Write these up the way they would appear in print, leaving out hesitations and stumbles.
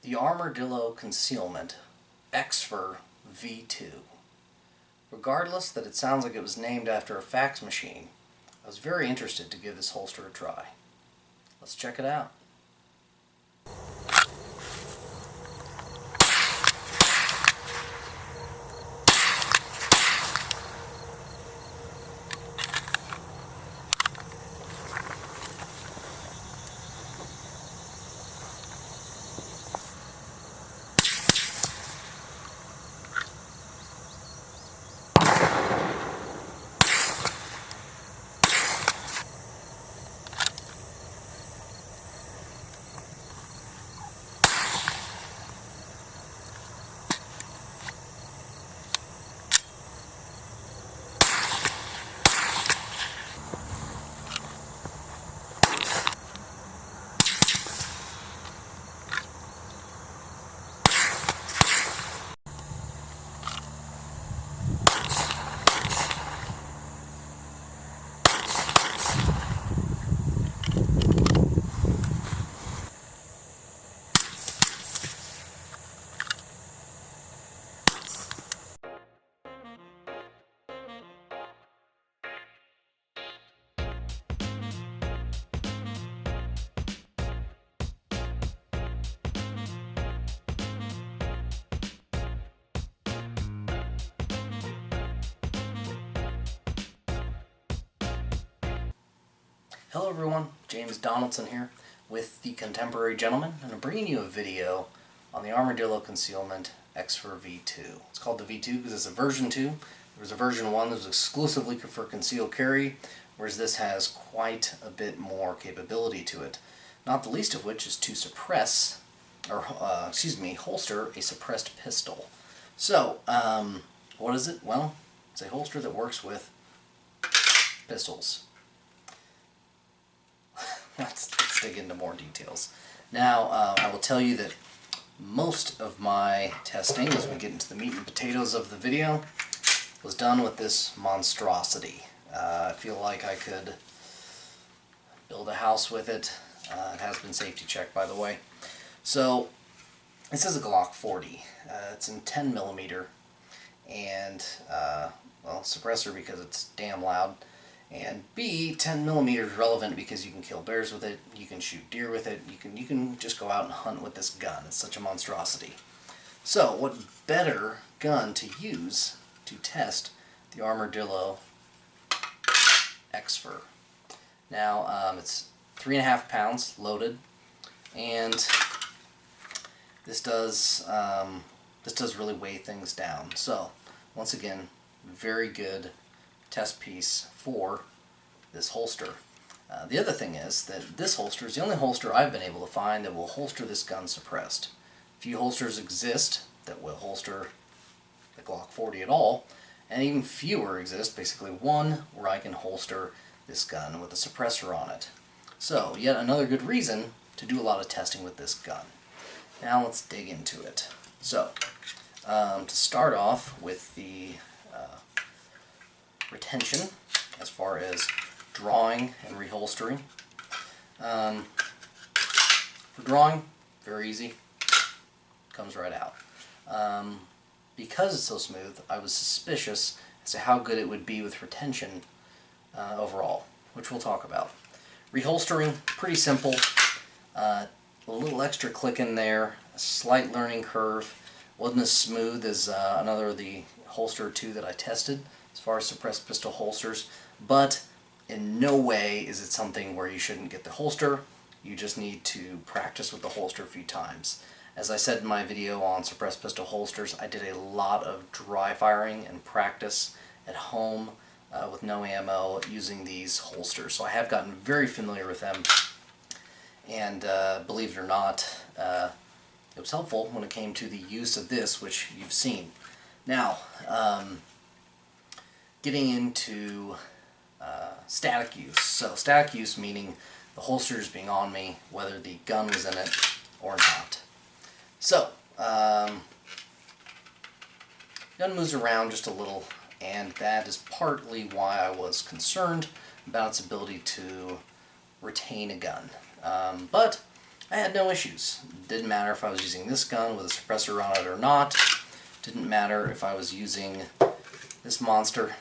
The Armordillo Concealment X-FER V2. Regardless that it sounds like it was named after a fax machine, I was very interested to give this holster a try. Let's check it out. Hello everyone, James Donaldson here with The Contemporary Gentleman, and I'm bringing you a video on the Armordillo Concealment X-FER V2. It's called the V2 because it's a version 2. There was a version 1 that was exclusively for concealed carry, whereas this has quite a bit more capability to it. Not the least of which is to suppress, or holster a suppressed pistol. So, what is it? Well, it's a holster that works with pistols. Let's dig into more details. Now, I will tell you that most of my testing, as we get into the meat and potatoes of the video, was done with this monstrosity. I feel like I could build a house with it. It has been safety checked, by the way. So, this is a Glock 40. It's in 10mm, and, well, suppressor because it's damn loud. And B, 10mm is relevant because you can kill bears with it, you can shoot deer with it, you can just go out and hunt with this gun. It's such a monstrosity. So, what better gun to use to test the Armordillo X-FER? Now, it's 3.5 pounds loaded, and this does really weigh things down. So, once again, very good test piece for this holster. The other thing is that this holster is the only holster I've been able to find that will holster this gun suppressed. Few holsters exist that will holster the Glock 40 at all, and even fewer exist, basically one, where I can holster this gun with a suppressor on it. So, yet another good reason to do a lot of testing with this gun. Now let's dig into it. So, to start off with the retention, as far as drawing and reholstering. For drawing, very easy, comes right out. Because it's so smooth, I was suspicious as to how good it would be with retention overall, which we'll talk about. Reholstering, pretty simple. A little extra click in there, a slight learning curve. Wasn't as smooth as another of the holster or two that I tested as far as suppressed pistol holsters, but in no way is it something where you shouldn't get the holster. You just need to practice with the holster a few times. As I said in my video on suppressed pistol holsters, I did a lot of dry firing and practice at home with no ammo using these holsters. So I have gotten very familiar with them, and believe it or not, it was helpful when it came to the use of this, which you've seen. Now, getting into static use. So static use meaning the holsters being on me, whether the gun was in it or not. So, gun moves around just a little, and that is partly why I was concerned about its ability to retain a gun. But I had no issues. Didn't matter if I was using this gun with a suppressor on it or not. Didn't matter if I was using this monster.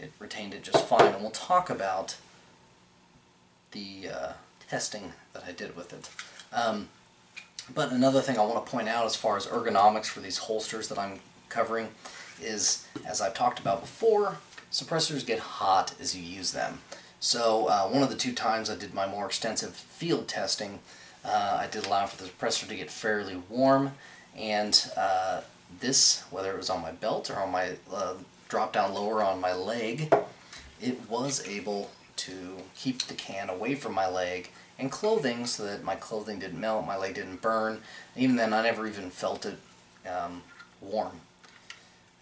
It retained it just fine, and we'll talk about the testing that I did with it. But another thing I want to point out as far as ergonomics for these holsters that I'm covering is, as I've talked about before, suppressors get hot as you use them. So one of the 2 times I did my more extensive field testing, I did allow for the suppressor to get fairly warm, and this, whether it was on my belt or on my drop down lower on my leg, it was able to keep the can away from my leg and clothing so that my clothing didn't melt, my leg didn't burn. And even then, I never even felt it warm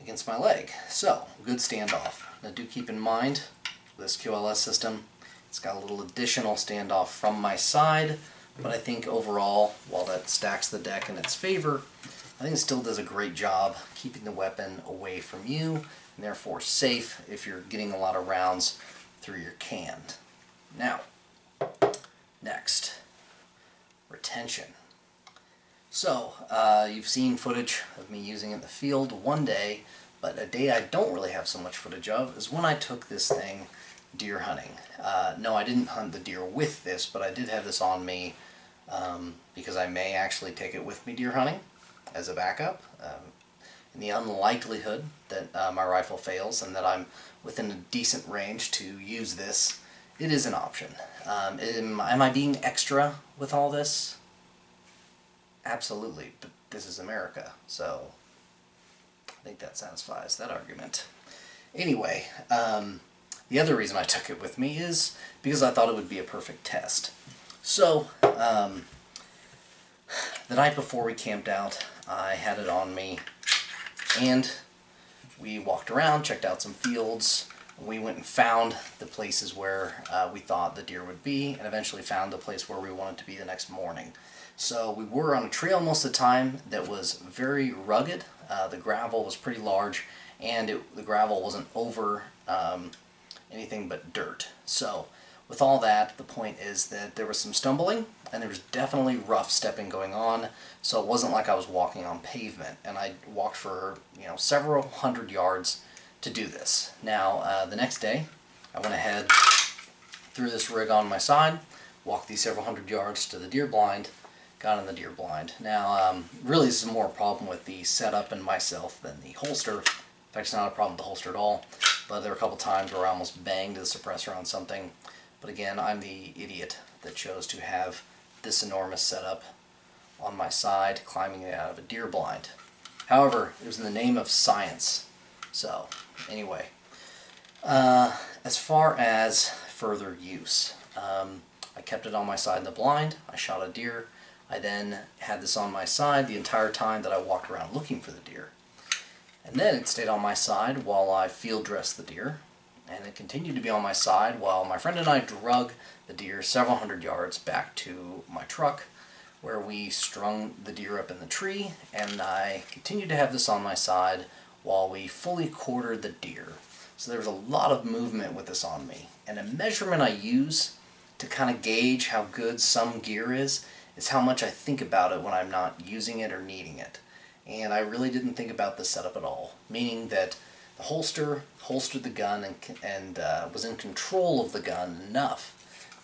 against my leg. So, good standoff. Now do keep in mind, this QLS system, it's got a little additional standoff from my side, but I think overall, while that stacks the deck in its favor, I think it still does a great job keeping the weapon away from you, and therefore safe if you're getting a lot of rounds through your can. Now, next, retention. So, you've seen footage of me using it in the field one day, but a day I don't really have so much footage of is when I took this thing deer hunting. No, I didn't hunt the deer with this, but I did have this on me because I may actually take it with me deer hunting as a backup. In the unlikelihood that my rifle fails and that I'm within a decent range to use this, it is an option. Am I being extra with all this? Absolutely, but this is America, so I think that satisfies that argument. Anyway, the other reason I took it with me is because I thought it would be a perfect test. So, the night before we camped out, I had it on me, and we walked around, checked out some fields. We went and found the places where we thought the deer would be, and eventually found the place where we wanted to be the next morning. So we were on a trail most of the time that was very rugged. The gravel was pretty large, and the gravel wasn't over anything but dirt. So with all that, the point is that there was some stumbling, and there was definitely rough stepping going on, so it wasn't like I was walking on pavement. And I walked for several hundred yards to do this. Now, the next day, I went ahead, threw this rig on my side, walked these several hundred yards to the deer blind, got in the deer blind. Now, really this is more a problem with the setup and myself than the holster. In fact, it's not a problem with the holster at all, but there were a couple times where I almost banged the suppressor on something. But again, I'm the idiot that chose to have this enormous setup on my side, climbing it out of a deer blind. However, it was in the name of science. So, anyway, as far as further use, I kept it on my side in the blind. I shot a deer. I then had this on my side the entire time that I walked around looking for the deer. And then it stayed on my side while I field dressed the deer. And it continued to be on my side while my friend and I drug the deer several hundred yards back to my truck, where we strung the deer up in the tree, and I continued to have this on my side while we fully quartered the deer. So there was a lot of movement with this on me. And a measurement I use to kind of gauge how good some gear is how much I think about it when I'm not using it or needing it. And I really didn't think about the setup at all, meaning that the holster holstered the gun and was in control of the gun enough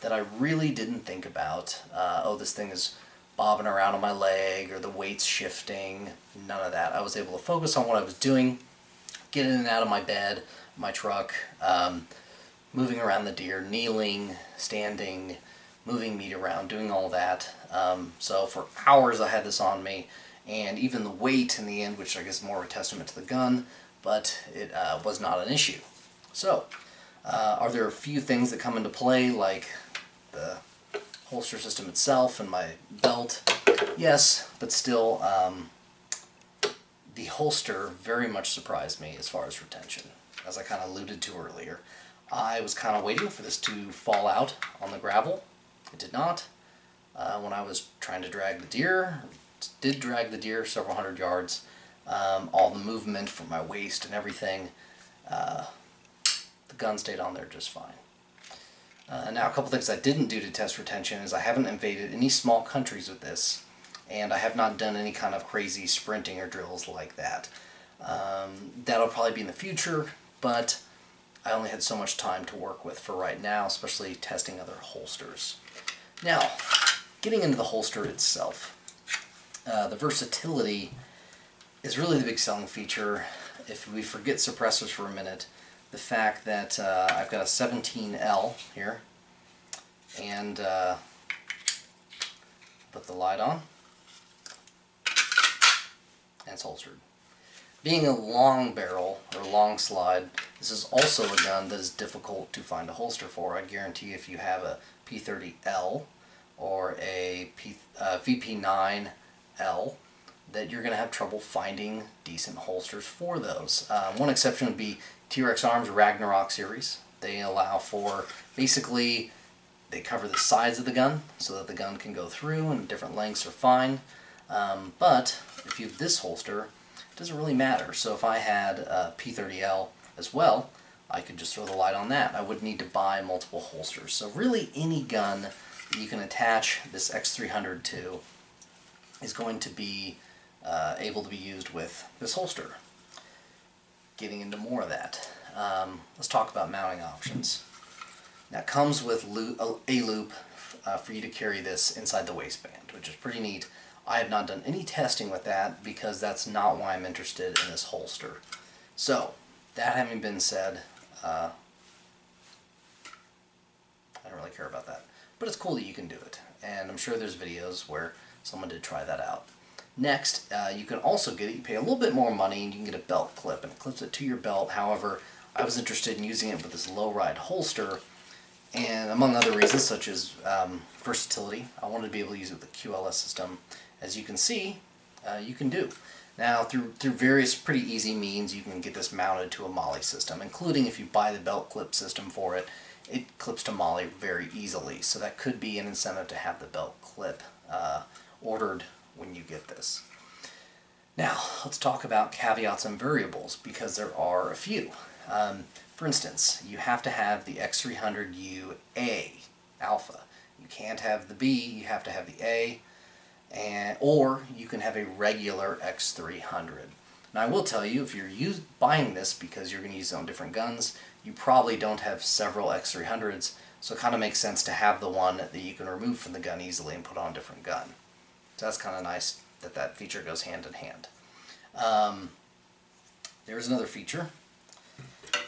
that I really didn't think about, oh, this thing is bobbing around on my leg or the weight's shifting. None of that. I was able to focus on what I was doing, get in and out of my bed, my truck, moving around the deer, kneeling, standing, moving meat around, doing all that. So for hours I had this on me, and even the weight in the end, which I guess is more of a testament to the gun, but it was not an issue. So, are there a few things that come into play, like the holster system itself and my belt? Yes, but still, the holster very much surprised me as far as retention, as I kind of alluded to earlier. I was kind of waiting for this to fall out on the gravel. It did not. When I was trying to drag the deer, did drag the deer several hundred yards, all the movement from my waist and everything, the gun stayed on there just fine. Now, a couple things I didn't do to test retention is I haven't invaded any small countries with this, and I have not done any kind of crazy sprinting or drills like that. That'll probably be in the future, but I only had so much time to work with for right now, especially testing other holsters. Now, getting into the holster itself, the versatility is really the big selling feature. If we forget suppressors for a minute, the fact that I've got a 17L here, and put the light on, and it's holstered. Being a long barrel, or long slide, this is also a gun that is difficult to find a holster for. I guarantee if you have a P30L or a VP9L, that you're going to have trouble finding decent holsters for those. One exception would be T-Rex Arms Ragnarok series. They allow for, basically, they cover the sides of the gun so that the gun can go through, and different lengths are fine. But if you have this holster, it doesn't really matter. So if I had a P30L as well, I could just throw the light on that. I wouldn't need to buy multiple holsters. So really any gun that you can attach this X300 to is going to be able to be used with this holster. Getting into more of that, let's talk about mounting options. Now it comes with a loop for you to carry this inside the waistband, which is pretty neat. I have not done any testing with that because that's not why I'm interested in this holster. So, that having been said, I don't really care about that. But it's cool that you can do it, and I'm sure there's videos where someone did try that out. Next, you can also get it, you pay a little bit more money and you can get a belt clip, and it clips it to your belt. However, I was interested in using it with this low-ride holster, and among other reasons such as versatility, I wanted to be able to use it with the QLS system. As you can see, you can do. Now, through various pretty easy means, you can get this mounted to a MOLLE system, including if you buy the belt clip system for it, it clips to MOLLE very easily. So that could be an incentive to have the belt clip ordered when you get this. Now, let's talk about caveats and variables, because there are a few. For instance, you have to have the X300U Alpha. You can't have the B, you have to have the A. Or you can have a regular X300. Now I will tell you, if you're buying this because you're going to use it on different guns, you probably don't have several X300s, so it kind of makes sense to have the one that you can remove from the gun easily and put on a different gun. So that's kind of nice that that feature goes hand in hand. There's another feature.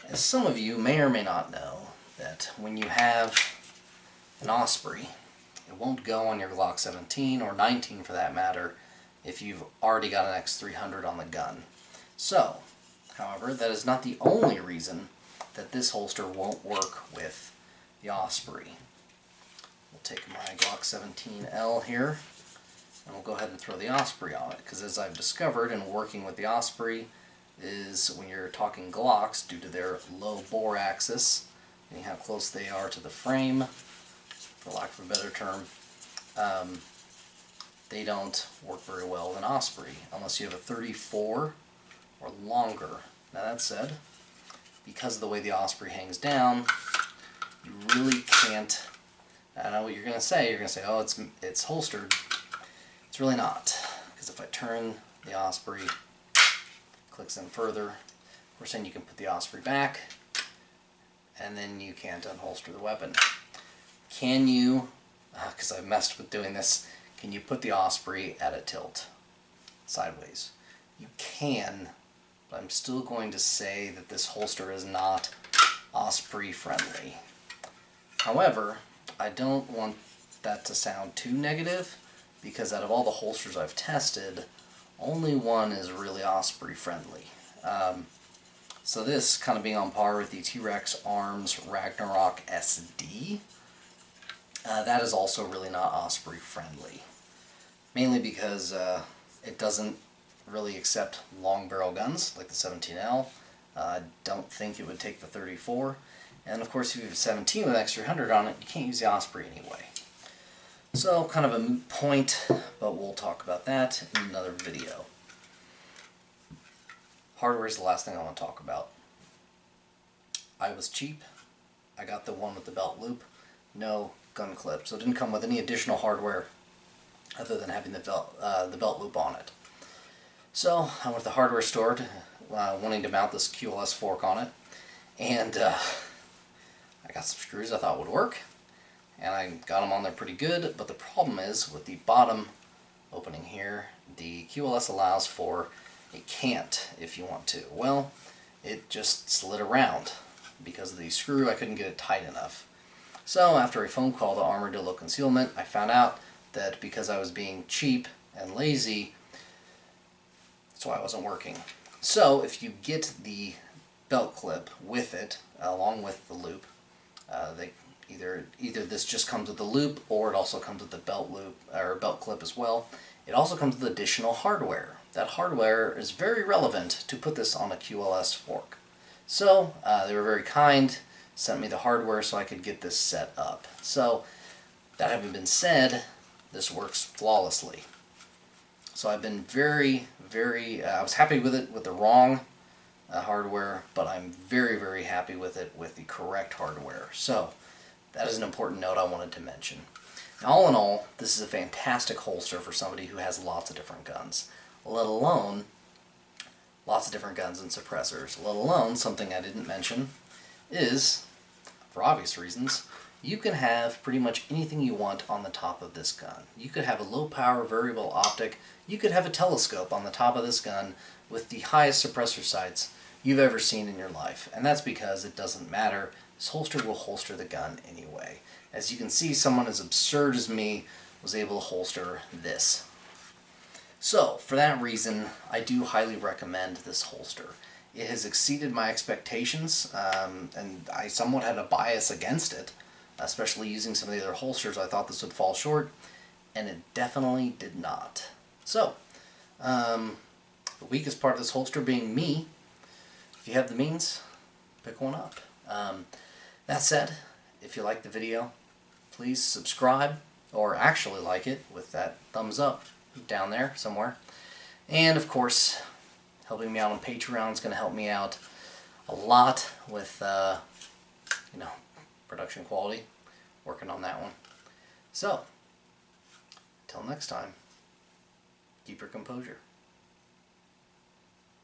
As some of you may or may not know, that when you have an Osprey, it won't go on your Glock 17 or 19 for that matter if you've already got an X300 on the gun. So, however, that is not the only reason that this holster won't work with the Osprey. We'll take my Glock 17L here and we'll go ahead and throw the Osprey on it, because as I've discovered in working with the Osprey is when you're talking Glocks, due to their low bore axis and how close they are to the frame, for lack of a better term, they don't work very well with an Osprey unless you have a 34 or longer. Now that said, because of the way the Osprey hangs down, you really can't. I know what you're going to say. You're going to say, oh, it's holstered. It's really not, because if I turn the Osprey, clicks in further, we're saying you can put the Osprey back, and then you can't unholster the weapon. Can you, because I've messed with doing this, can you put the Osprey at a tilt, sideways? You can, but I'm still going to say that this holster is not Osprey friendly. However, I don't want that to sound too negative, because out of all the holsters I've tested, only one is really Osprey friendly. So this kind of being on par with the T-Rex Arms Ragnarok SD, that is also really not Osprey friendly. Mainly because it doesn't really accept long barrel guns like the 17L. I don't think it would take the 34. And of course if you have a 17 with X300 on it, you can't use the Osprey anyway. So kind of a moot point, but we'll talk about that in another video. Hardware is the last thing I want to talk about. I was cheap. I got the one with the belt loop. no gun clip. So it didn't come with any additional hardware other than having the belt loop on it. So I went to the hardware store wanting to mount this QLS fork on it, and I got some screws I thought would work, and I got them on there pretty good, but the problem is with the bottom opening here, the QLS allows for a cant if you want to. Well, it just slid around. Because of the screw, I couldn't get it tight enough. So after a phone call to Armordillo Concealment, I found out that because I was being cheap and lazy, that's why it wasn't working. So if you get the belt clip with it, along with the loop, either this just comes with the loop, or it also comes with the belt loop or belt clip as well. It also comes with additional hardware. That hardware is very relevant to put this on a QLS fork. So they were very kind, sent me the hardware so I could get this set up. So that having been said, this works flawlessly. So I've been very, I was happy with it with the wrong hardware, but I'm very, very happy with it with the correct hardware. So that is an important note I wanted to mention. Now, all in all, this is a fantastic holster for somebody who has lots of different guns, let alone lots of different guns and suppressors, let alone something I didn't mention is, for obvious reasons, you can have pretty much anything you want on the top of this gun. You could have a low power variable optic, you could have a telescope on the top of this gun with the highest suppressor sights you've ever seen in your life, and that's because it doesn't matter. This holster will holster the gun anyway. As you can see, someone as absurd as me was able to holster this. So, for that reason, I do highly recommend this holster. It has exceeded my expectations, and I somewhat had a bias against it, especially using some of the other holsters. I thought this would fall short, and it definitely did not. So, the weakest part of this holster being me. If you have the means, pick one up. That said, if you like the video, please subscribe, or actually like it with that thumbs up down there somewhere. And of course, helping me out on Patreon is going to help me out a lot with production quality, working on that one. So, until next time, keep your composure.